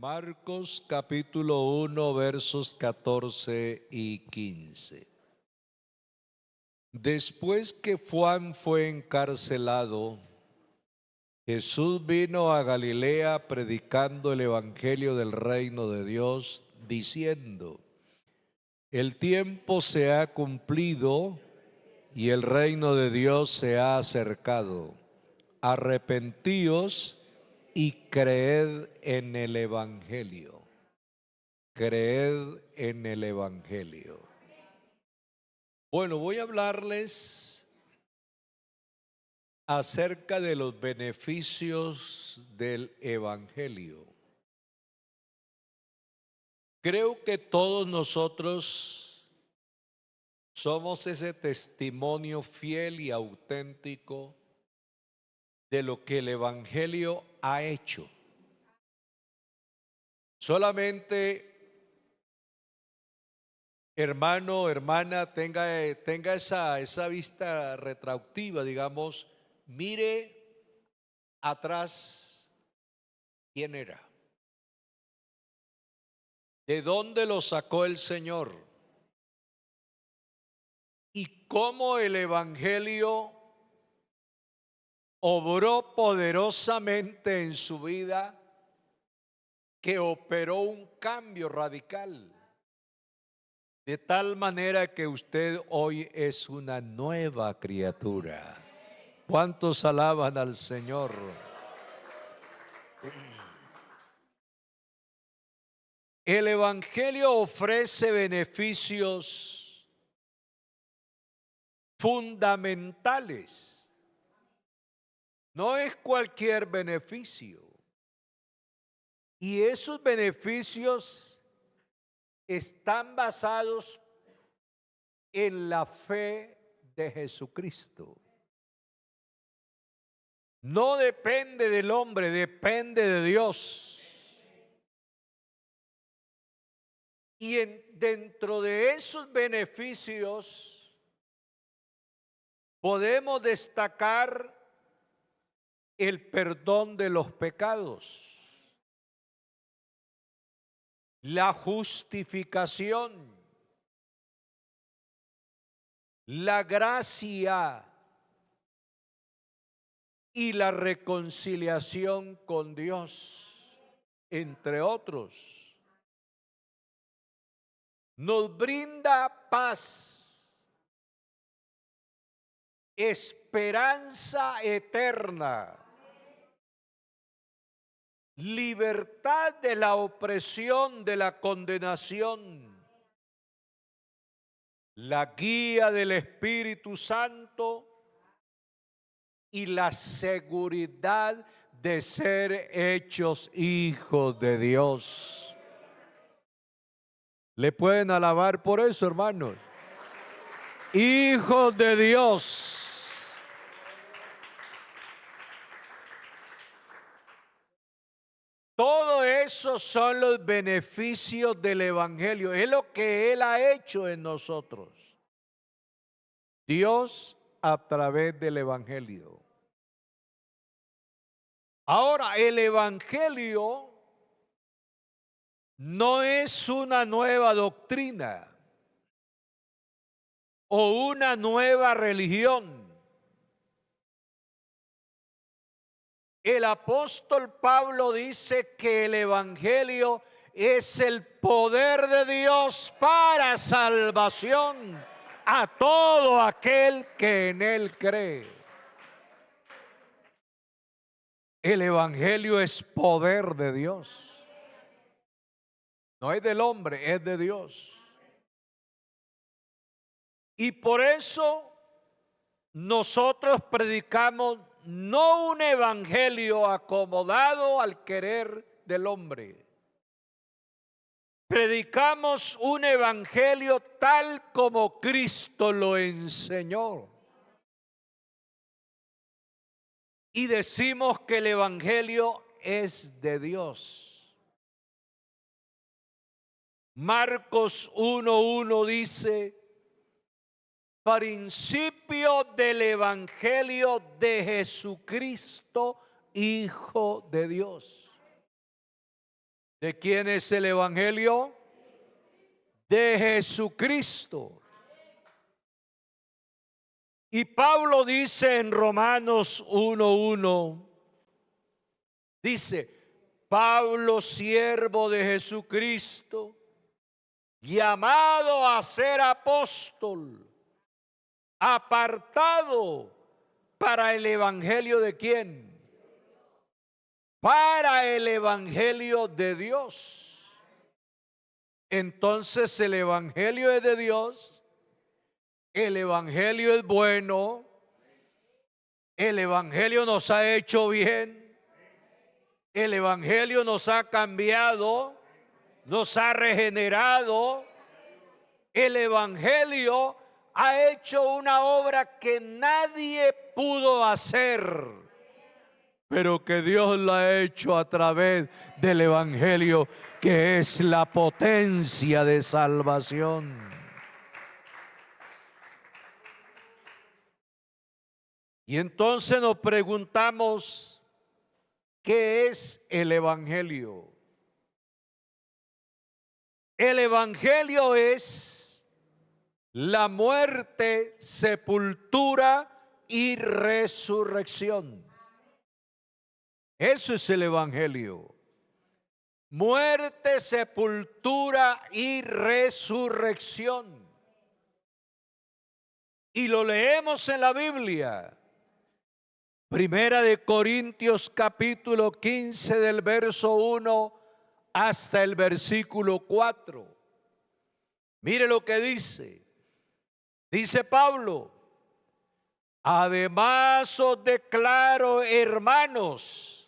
Marcos capítulo 1 versos 14 y 15. Después que Juan fue encarcelado, Jesús vino a Galilea predicando el evangelio del reino de Dios, diciendo: el tiempo se ha cumplido y el reino de Dios se ha acercado. Arrepentíos y creed en el evangelio. Creed en el evangelio. Bueno, voy a hablarles acerca de los beneficios del evangelio. Creo que todos nosotros somos ese testimonio fiel y auténtico de lo que el evangelio ha hecho. Solamente, hermano, hermana, tenga esa vista retroactiva, digamos, mire atrás quién era, de dónde lo sacó el Señor y cómo el evangelio obró poderosamente en su vida, que operó un cambio radical, de tal manera que usted hoy es una nueva criatura. ¿Cuántos alaban al Señor? El evangelio ofrece beneficios fundamentales. No es cualquier beneficio. Y esos beneficios están basados en la fe de Jesucristo. No depende del hombre, depende de Dios. Y dentro de esos beneficios podemos destacar el perdón de los pecados, la justificación, la gracia y la reconciliación con Dios, entre otros. Nos brinda paz, esperanza eterna, libertad de la opresión, de la condenación, la guía del Espíritu Santo y la seguridad de ser hechos hijos de Dios. ¿Le pueden alabar por eso, hermanos? Hijos de Dios. Todo eso son los beneficios del evangelio. Es lo que Él ha hecho en nosotros. Dios a través del evangelio. Ahora, el evangelio no es una nueva doctrina o una nueva religión. El apóstol Pablo dice que el evangelio es el poder de Dios para salvación a todo aquel que en él cree. El evangelio es poder de Dios. No es del hombre, es de Dios. Y por eso nosotros predicamos no un evangelio acomodado al querer del hombre. Predicamos un evangelio tal como Cristo lo enseñó. Y decimos que el evangelio es de Dios. Marcos 1:1 dice: principio del evangelio de Jesucristo, Hijo de Dios. ¿De quién es el Evangelio? De Jesucristo. Y Pablo dice en Romanos 1:1, dice, Pablo, siervo de Jesucristo, llamado a ser apóstol, apartado para el evangelio de quién? Para el evangelio de Dios. Entonces el evangelio es de Dios, el evangelio es bueno, el evangelio nos ha hecho bien, el evangelio nos ha cambiado, nos ha regenerado, el evangelio ha hecho una obra que nadie pudo hacer, pero que Dios la ha hecho a través del evangelio, que es la potencia de salvación. Y entonces nos preguntamos, ¿qué es el evangelio? El evangelio es la muerte, sepultura y resurrección. Eso es el evangelio. Muerte, sepultura y resurrección. Y lo leemos en la Biblia. Primera de Corintios capítulo 15 del verso 1 hasta el versículo 4. Mire lo que dice. Dice Pablo, además os declaro, hermanos,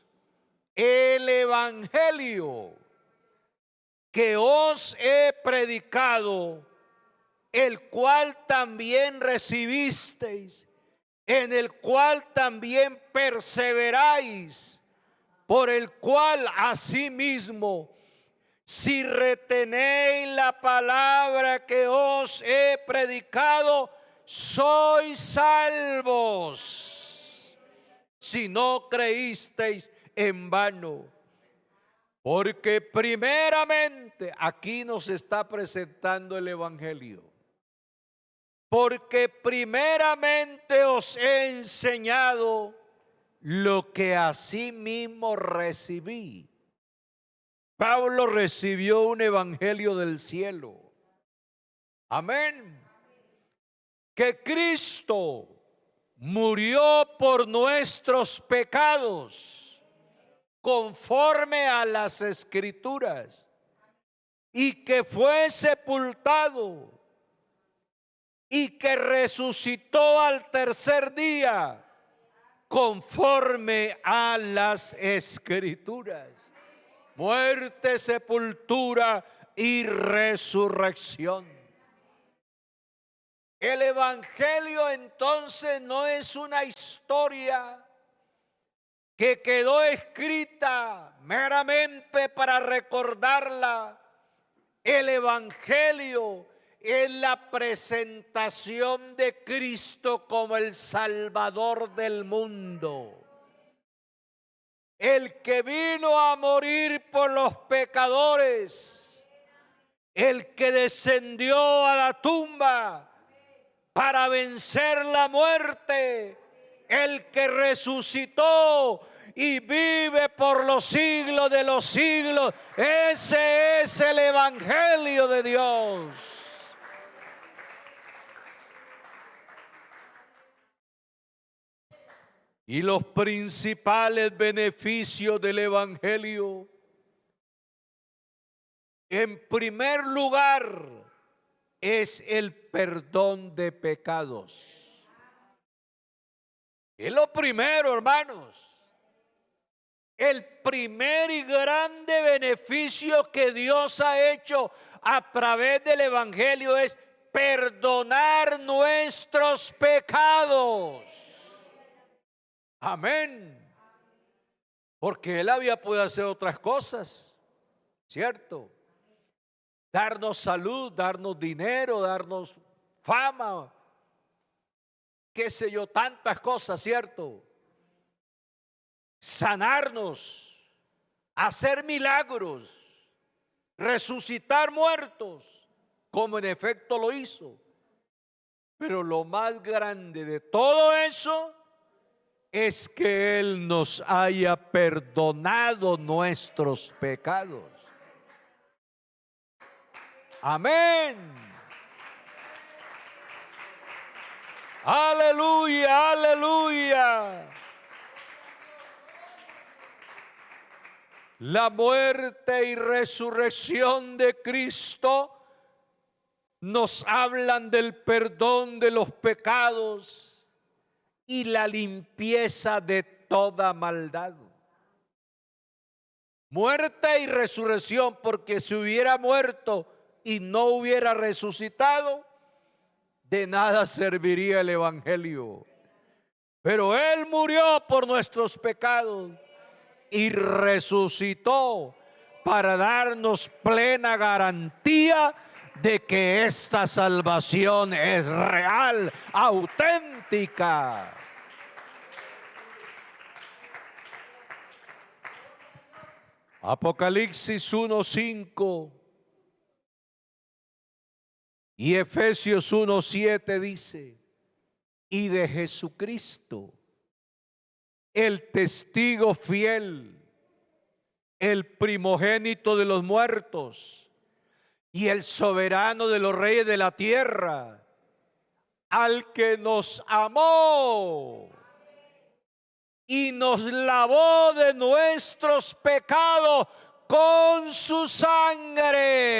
el evangelio que os he predicado, el cual también recibisteis, en el cual también perseveráis, por el cual asimismo, si retenéis la palabra que os he predicado, sois salvos, si no creísteis en vano. Porque primeramente, aquí nos está presentando el evangelio. Porque primeramente os he enseñado lo que asimismo recibí. Pablo recibió un evangelio del cielo. Amén. Que Cristo murió por nuestros pecados, conforme a las Escrituras, y que fue sepultado, y que resucitó al tercer día, conforme a las Escrituras. Muerte, sepultura y resurrección. El evangelio entonces no es una historia que quedó escrita meramente para recordarla. El evangelio es la presentación de Cristo como el Salvador del mundo. El que vino a morir por los pecadores, el que descendió a la tumba para vencer la muerte, el que resucitó y vive por los siglos de los siglos. Ese es el evangelio de Dios. Y los principales beneficios del evangelio, en primer lugar, es el perdón de pecados. Es lo primero, hermanos. El primer y grande beneficio que Dios ha hecho a través del evangelio es perdonar nuestros pecados. Amén. Porque Él había podido hacer otras cosas, ¿cierto? Darnos salud, darnos dinero, darnos fama, qué sé yo, tantas cosas, ¿cierto? Sanarnos, hacer milagros. resucitar muertos, como en efecto lo hizo. Pero lo más grande de todo eso es que Él nos haya perdonado nuestros pecados. Amén. Aleluya, aleluya. La muerte y resurrección de Cristo nos hablan del perdón de los pecados y la limpieza de toda maldad. Muerte y resurrección, porque si hubiera muerto y no hubiera resucitado, de nada serviría el evangelio. Pero Él murió por nuestros pecados y resucitó para darnos plena garantía de que esta salvación es real, auténtica. Apocalipsis 1:5 y Efesios 1:7 dice: y de Jesucristo, el testigo fiel, el primogénito de los muertos y el soberano de los reyes de la tierra, al que nos amó y nos lavó de nuestros pecados con su sangre.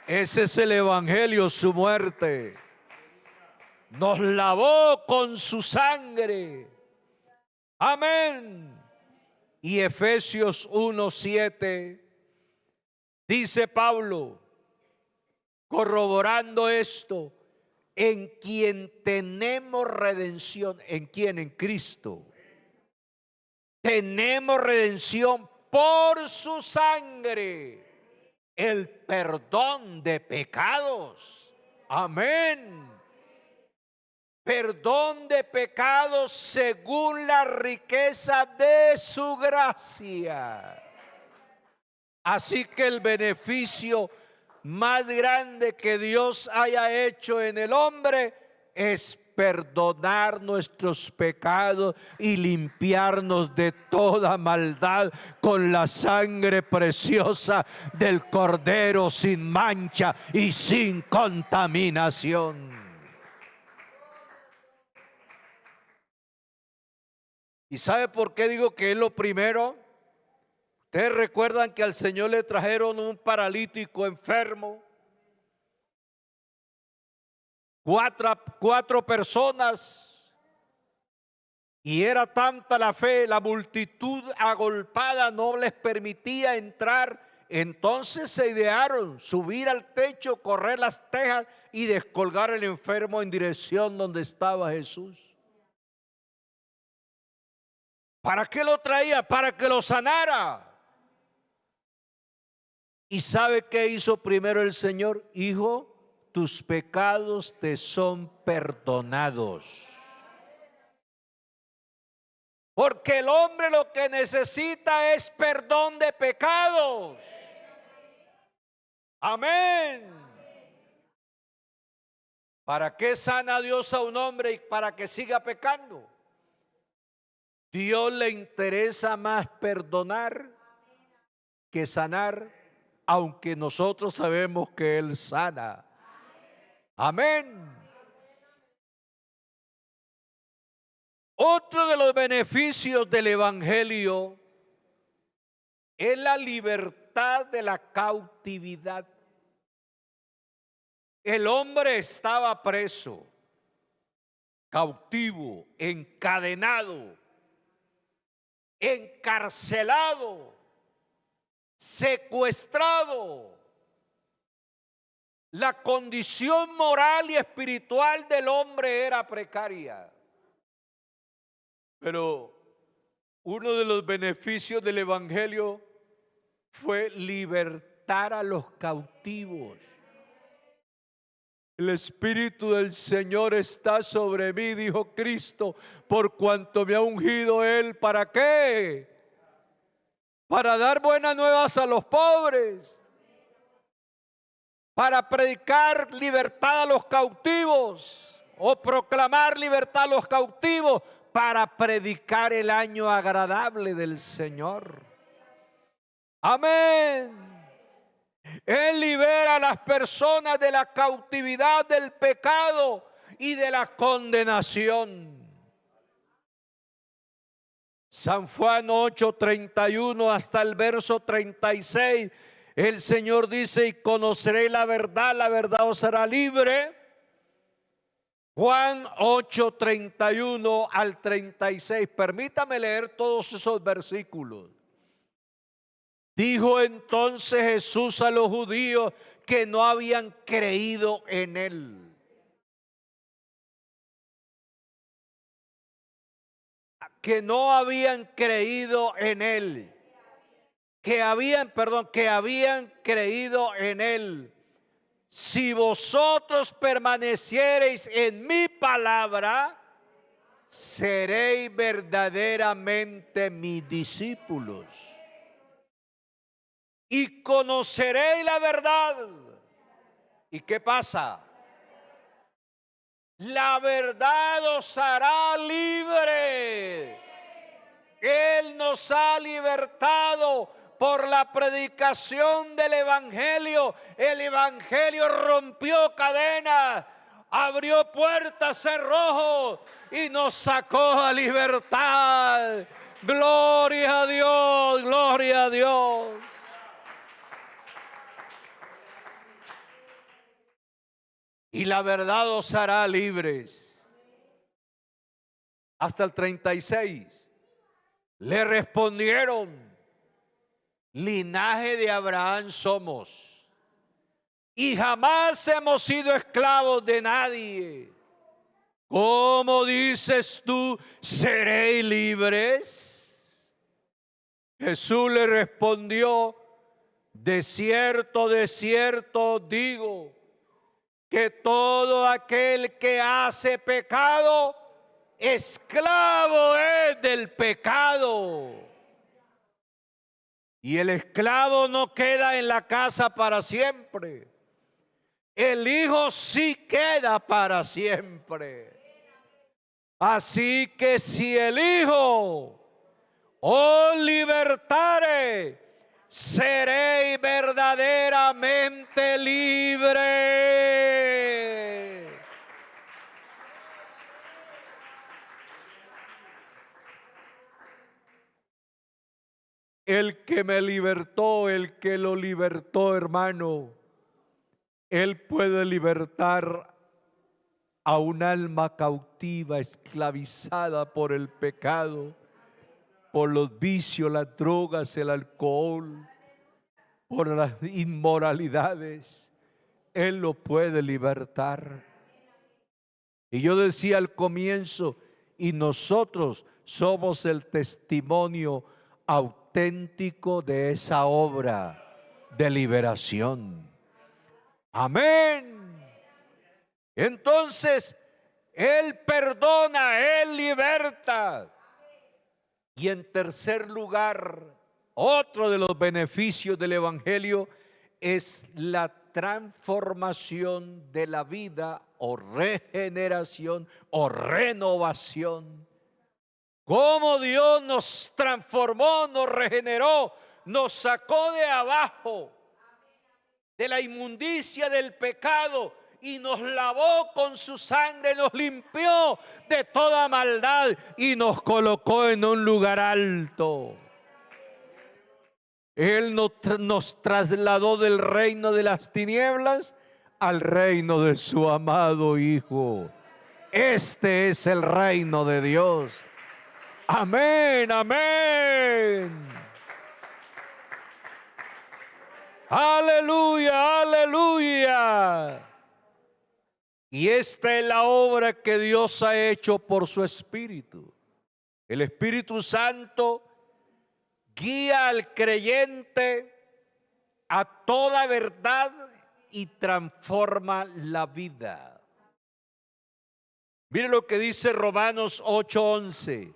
Ese es el evangelio, su muerte. Nos lavó con su sangre. Amén. Y Efesios 1:7 dice Pablo, corroborando esto: en quien tenemos redención. ¿En quién? En Cristo. Tenemos redención por su sangre, el perdón de pecados. Amén. Perdón de pecados según la riqueza de su gracia. Así que el beneficio más grande que Dios haya hecho en el hombre es perdonar nuestros pecados y limpiarnos de toda maldad con la sangre preciosa del Cordero sin mancha y sin contaminación. ¿Y sabe por qué digo que es lo primero? Ustedes recuerdan que al Señor le trajeron un paralítico enfermo. Cuatro personas. Y era tanta la fe, la multitud agolpada no les permitía entrar. Entonces se idearon subir al techo, correr las tejas y descolgar al enfermo en dirección donde estaba Jesús. ¿Para qué lo traía? Para que lo sanara. ¿Y sabe qué hizo primero el Señor? Hijo, tus pecados te son perdonados. Porque el hombre lo que necesita es perdón de pecados. Amén. ¿Para qué sana Dios a un hombre y para que siga pecando? Dios le interesa más perdonar que sanar, aunque nosotros sabemos que Él sana. Amén. Otro de los beneficios del evangelio es la libertad de la cautividad. El hombre estaba preso, cautivo, encadenado, encarcelado, secuestrado. La condición moral y espiritual del hombre era precaria. Pero uno de los beneficios del evangelio fue libertar a los cautivos. El Espíritu del Señor está sobre mí, dijo Cristo, por cuanto me ha ungido Él. ¿Para qué? para dar buenas nuevas a los pobres, para predicar libertad a los cautivos o proclamar libertad a los cautivos, para predicar el año agradable del Señor. Amén. Él libera a las personas de la cautividad del pecado y de la condenación. San Juan 8:31 hasta el verso 36, el Señor dice: y conoceréis la verdad os hará libre. Juan 8:31 al 36, permítame leer todos esos versículos. Dijo entonces Jesús a los judíos que no habían creído en él: que no habían creído en él, que habían creído en él. Si vosotros permaneciereis en mi palabra, seréis verdaderamente mis discípulos y conoceréis la verdad. ¿Y qué pasa? La verdad os hará libre. Él nos ha libertado por la predicación del Evangelio. El Evangelio rompió cadenas, abrió puertas, cerrojos y nos sacó a libertad. Gloria a Dios, gloria a Dios. Y la verdad os hará libres. Hasta el 36. Le respondieron: linaje de Abraham somos, y jamás hemos sido esclavos de nadie. ¿Cómo dices tú, seréis libres? Jesús le respondió: de cierto digo, que todo aquel que hace pecado, esclavo es del pecado. Y el esclavo no queda en la casa para siempre. El Hijo sí queda para siempre. Así que si el Hijo os libertare, seréis verdaderamente libres. El que me libertó, el que lo libertó, hermano, Él puede libertar a un alma cautiva, esclavizada por el pecado, por los vicios, las drogas, el alcohol, por las inmoralidades. Él lo puede libertar. Y yo decía al comienzo, y nosotros somos el testimonio auténtico de esa obra de liberación. Amén. Entonces, Él perdona, Él liberta. Y en tercer lugar, otro de los beneficios del Evangelio es la transformación de la vida o regeneración o renovación. Cómo Dios nos transformó, nos regeneró, nos sacó de abajo, de la inmundicia del pecado, y nos lavó con su sangre, nos limpió de toda maldad y nos colocó en un lugar alto. Él nos trasladó del reino de las tinieblas al reino de su amado Hijo. Este es el reino de Dios. Amén, amén. Aleluya, aleluya. Y esta es la obra que Dios ha hecho por su Espíritu. El Espíritu Santo guía al creyente a toda verdad y transforma la vida. Mire lo que dice Romanos 8:11.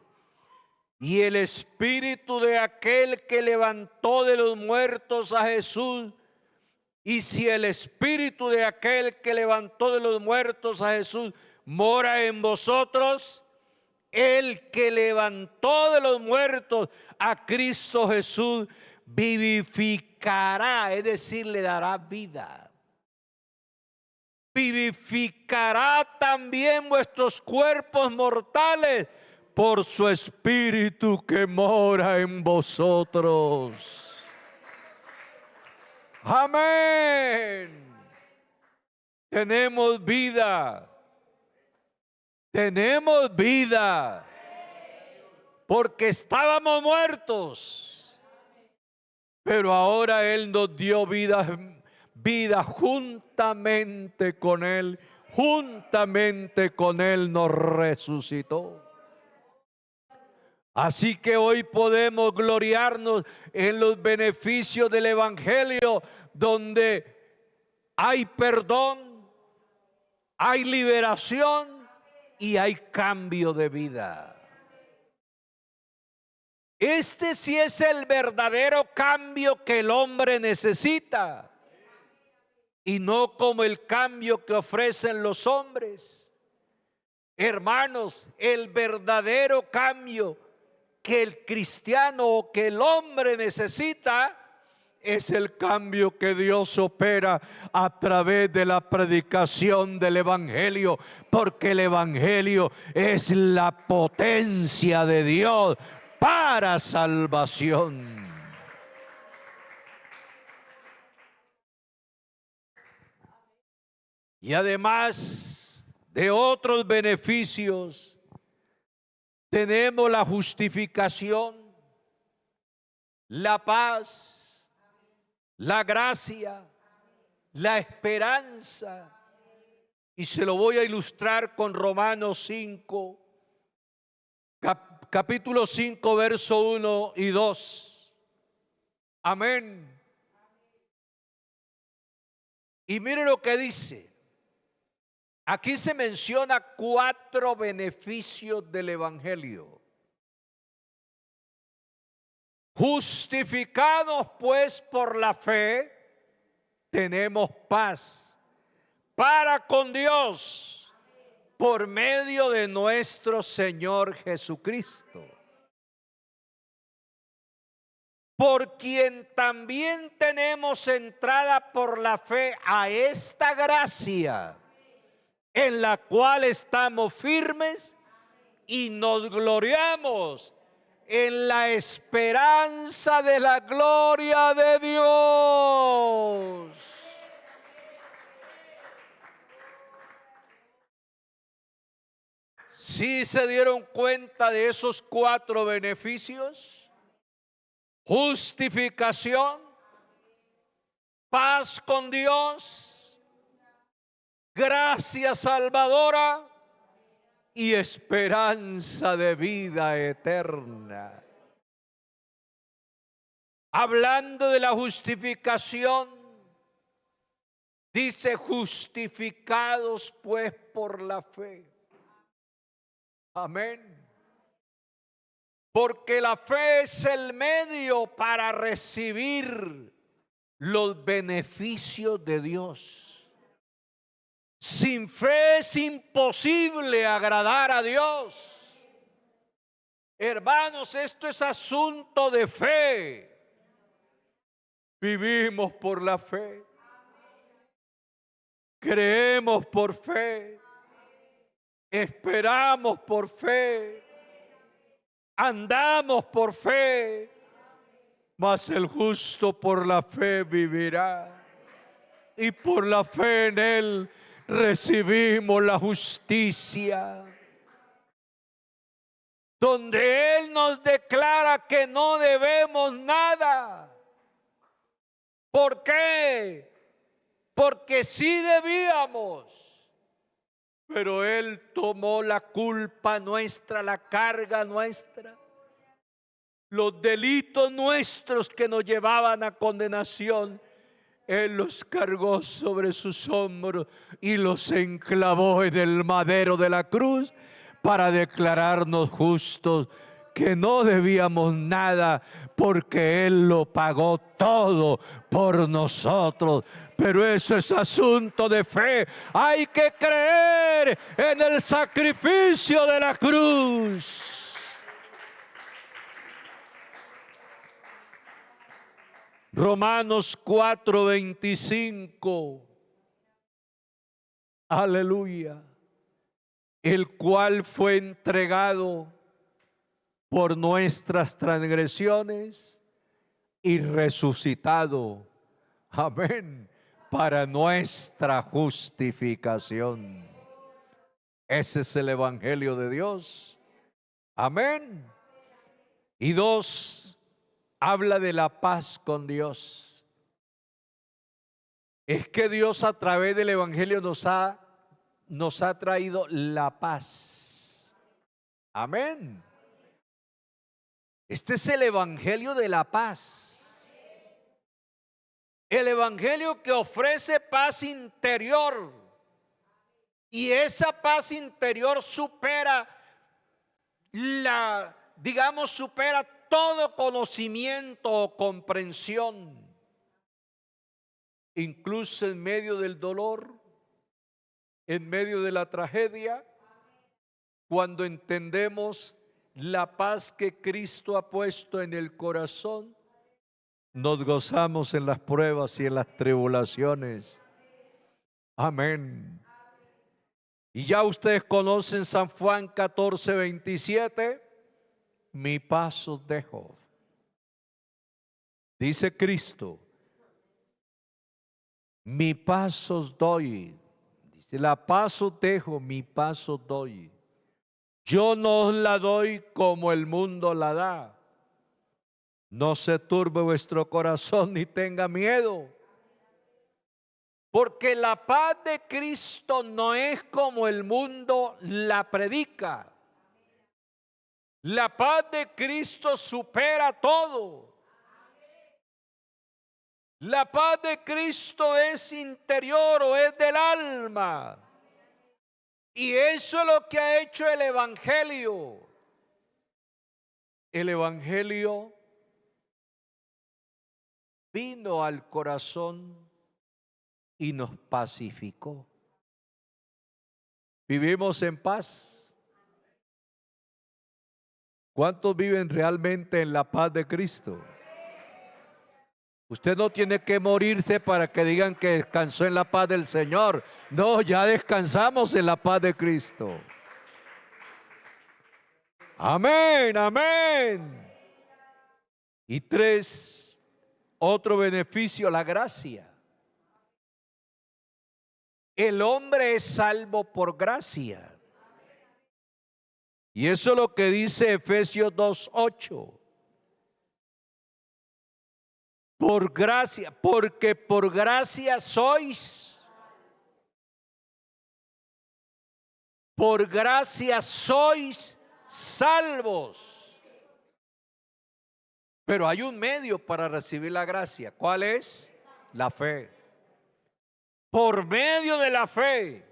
Y el espíritu de aquel que levantó de los muertos a Jesús, y si el espíritu de aquel que levantó de los muertos a Jesús mora en vosotros, el que levantó de los muertos a Cristo Jesús vivificará, es decir, le dará vida. Vivificará también vuestros cuerpos mortales por su espíritu que mora en vosotros. Amén. Tenemos vida. Tenemos vida. Porque estábamos muertos. Pero ahora Él nos dio vida juntamente con Él. Juntamente con Él nos resucitó. Así que hoy podemos gloriarnos en los beneficios del Evangelio, donde hay perdón, hay liberación y hay cambio de vida. Este sí es el verdadero cambio que el hombre necesita, y no como el cambio que ofrecen los hombres. Hermanos, el verdadero cambio que el cristiano o que el hombre necesita es el cambio que Dios opera a través de la predicación del Evangelio, porque el Evangelio es la potencia de Dios para salvación. Y además de otros beneficios, tenemos la justificación, la paz, la gracia, la esperanza. Y se lo voy a ilustrar con Romanos 5, capítulo 5, verso 1 y 2. Amén. Y mire lo que dice. Aquí se menciona 4 beneficios del Evangelio. Justificados pues por la fe, tenemos paz para con Dios por medio de nuestro Señor Jesucristo, por quien también tenemos entrada por la fe a esta gracia, en la cual estamos firmes y nos gloriamos en la esperanza de la gloria de Dios. ¿Sí se dieron cuenta de esos 4 beneficios? Justificación, paz con Dios, gracia salvadora y esperanza de vida eterna. Hablando de la justificación, dice: justificados pues por la fe. Amén. Porque la fe es el medio para recibir los beneficios de Dios. Sin fe es imposible agradar a Dios. Hermanos, esto es asunto de fe. Vivimos por la fe. Creemos por fe. Esperamos por fe. Andamos por fe. Mas el justo por la fe vivirá. Y por la fe en Él recibimos la justicia, donde Él nos declara que no debemos nada. ¿Por qué? Porque sí debíamos, pero Él tomó la culpa nuestra, la carga nuestra, los delitos nuestros que nos llevaban a condenación. Él los cargó sobre sus hombros y los enclavó en el madero de la cruz para declararnos justos, que no debíamos nada, porque Él lo pagó todo por nosotros. Pero eso es asunto de fe. Hay que creer en el sacrificio de la cruz. Romanos 4:25. Aleluya. El cual fue entregado por nuestras transgresiones y resucitado. Amén. Para nuestra justificación. Ese es el Evangelio de Dios. Amén. Y 2, habla de la paz con Dios. Es que Dios a través del Evangelio nos ha traído la paz. Amén. Este es el Evangelio de la paz. El Evangelio que ofrece paz interior. Y esa paz interior supera supera todo conocimiento o comprensión. Incluso en medio del dolor, en medio de la tragedia, cuando entendemos la paz que Cristo ha puesto en el corazón, nos gozamos en las pruebas y en las tribulaciones. Amén. Y ya ustedes conocen San Juan 14:27. Mi paz os dejo. Dice Cristo, mi paz os doy. Dice, la paz os dejo, mi paz os doy. Yo no os la doy como el mundo la da. No se turbe vuestro corazón ni tenga miedo. Porque la paz de Cristo no es como el mundo la predica. La paz de Cristo supera todo. La paz de Cristo es interior o es del alma. Y eso es lo que ha hecho el Evangelio. El Evangelio vino al corazón y nos pacificó. Vivimos en paz. ¿Cuántos viven realmente en la paz de Cristo? Usted no tiene que morirse para que digan que descansó en la paz del Señor. No, ya descansamos en la paz de Cristo. Amén, amén. Y 3, otro beneficio, la gracia. El hombre es salvo por gracia. Y eso es lo que dice Efesios 2:8. Por gracia, porque por gracia sois. Por gracia sois salvos. Pero hay un medio para recibir la gracia. ¿Cuál es? La fe. Por medio de la fe.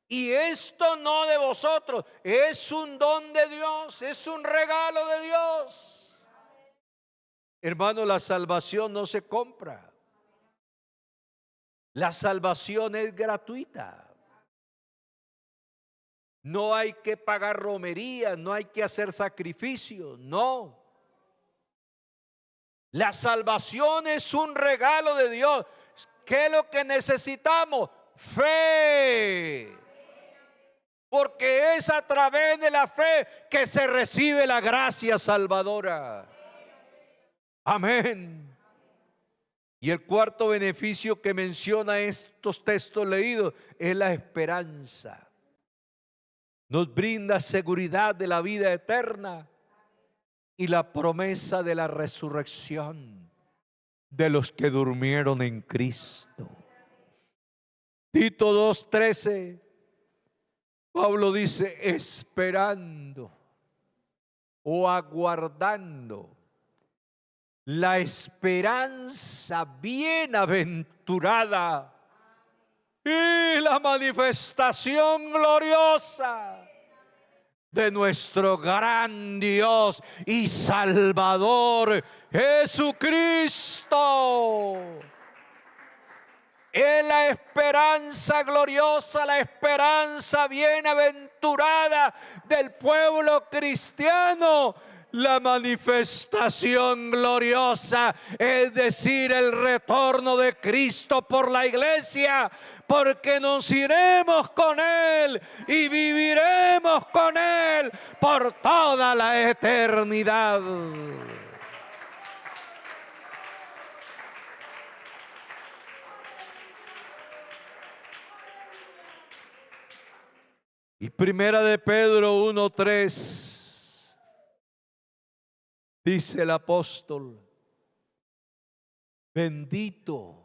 Y esto no de vosotros, es un don de Dios, es un regalo de Dios. Hermano, la salvación no se compra. La salvación es gratuita. No hay que pagar romería, no hay que hacer sacrificios, no. La salvación es un regalo de Dios. ¿Qué es lo que necesitamos? Fe. Porque es a través de la fe que se recibe la gracia salvadora. Amén. Y el cuarto beneficio que menciona estos textos leídos es la esperanza. Nos brinda seguridad de la vida eterna y la promesa de la resurrección de los que durmieron en Cristo. Tito 2:13, Pablo dice, esperando o aguardando la esperanza bienaventurada y la manifestación gloriosa de nuestro gran Dios y Salvador Jesucristo. Es la esperanza gloriosa, la esperanza bienaventurada del pueblo cristiano. La manifestación gloriosa, es decir, el retorno de Cristo por la iglesia, porque nos iremos con Él y viviremos con Él por toda la eternidad. Y primera de Pedro 1:3 dice el apóstol: bendito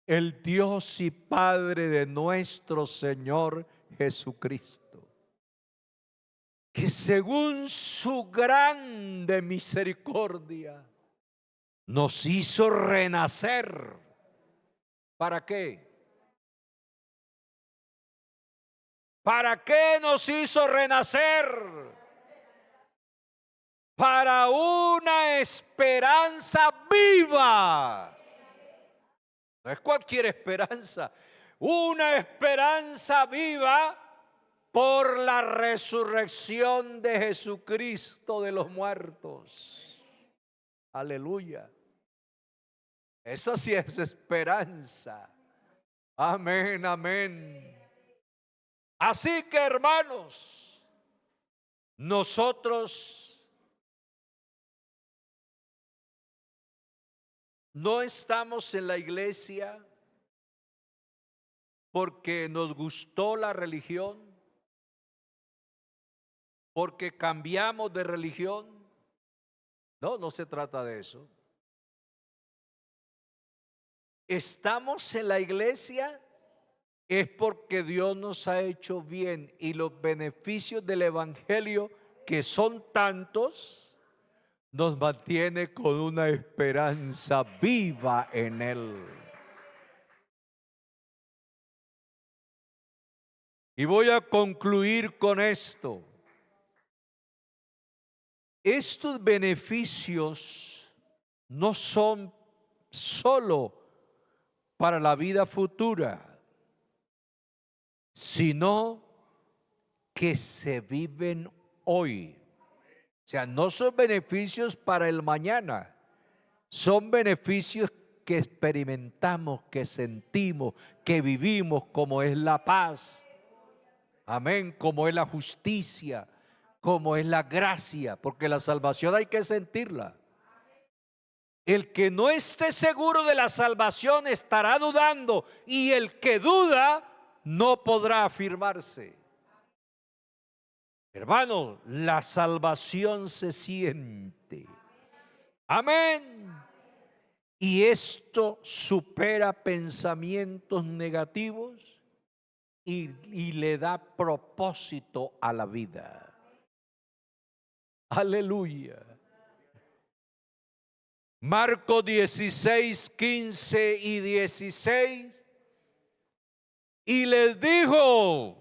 el Dios y Padre de nuestro Señor Jesucristo, que según su grande misericordia nos hizo renacer. ¿Para qué? ¿Para qué nos hizo renacer? Para una esperanza viva. No es cualquier esperanza. Una esperanza viva por la resurrección de Jesucristo de los muertos. Aleluya. Esa sí es esperanza. Amén, amén. Así que, hermanos, nosotros no estamos en la iglesia porque nos gustó la religión, porque cambiamos de religión. No, no se trata de eso. Estamos en la iglesia es porque Dios nos ha hecho bien y los beneficios del evangelio, que son tantos, nos mantiene con una esperanza viva en Él. Y voy a concluir con esto. Estos beneficios no son solo para la vida futura, sino que se viven hoy. O sea, no son beneficios para el mañana, son beneficios que experimentamos, que sentimos, que vivimos, como es la paz, amén, como es la justicia, como es la gracia, porque la salvación hay que sentirla. El que no esté seguro de la salvación estará dudando, y el que duda no podrá afirmarse. Hermano, la salvación se siente. Amén. Y esto supera pensamientos negativos y le da propósito a la vida. Aleluya. Marcos 16, 15 y 16. Y les dijo: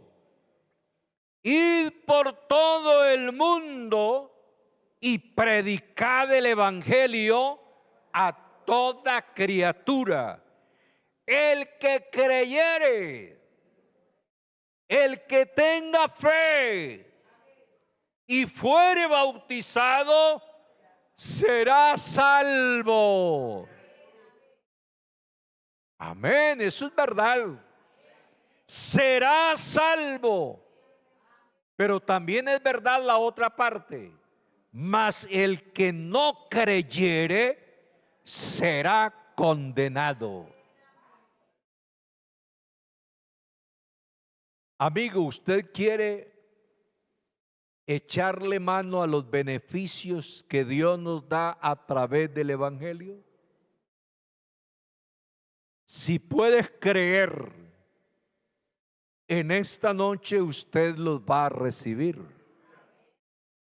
id por todo el mundo y predicad el evangelio a toda criatura. El que creyere, el que tenga fe y fuere bautizado, será salvo. Amén, eso es verdad. Será salvo. Pero también es verdad la otra parte. Mas el que no creyere será condenado. Amigo, ¿usted quiere echarle mano a los beneficios que Dios nos da a través del evangelio? Si puedes creer, en esta noche usted los va a recibir.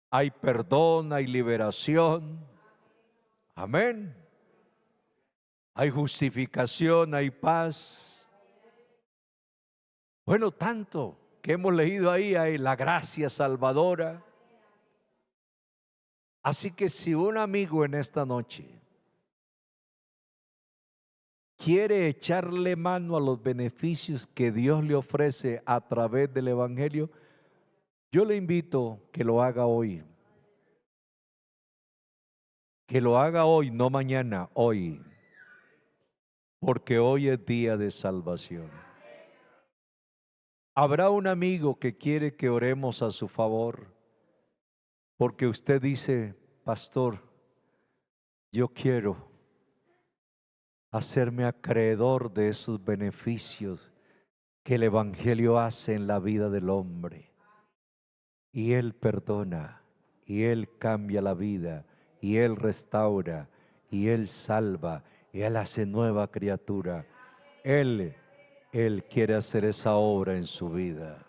Hay perdón, hay liberación. Amén. Hay justificación, hay paz. Bueno, tanto. que hemos leído ahí hay la gracia salvadora. Así que si un amigo en esta noche quiere echarle mano a los beneficios que Dios le ofrece a través del Evangelio, yo le invito que lo haga hoy. Que lo haga hoy, no mañana, hoy. Porque hoy es día de salvación. Habrá un amigo que quiere que oremos a su favor, porque usted dice, pastor, yo quiero hacerme acreedor de esos beneficios que el Evangelio hace en la vida del hombre. Y Él perdona, y Él cambia la vida, y Él restaura, y Él salva, y Él hace nueva criatura. Él quiere hacer esa obra en su vida.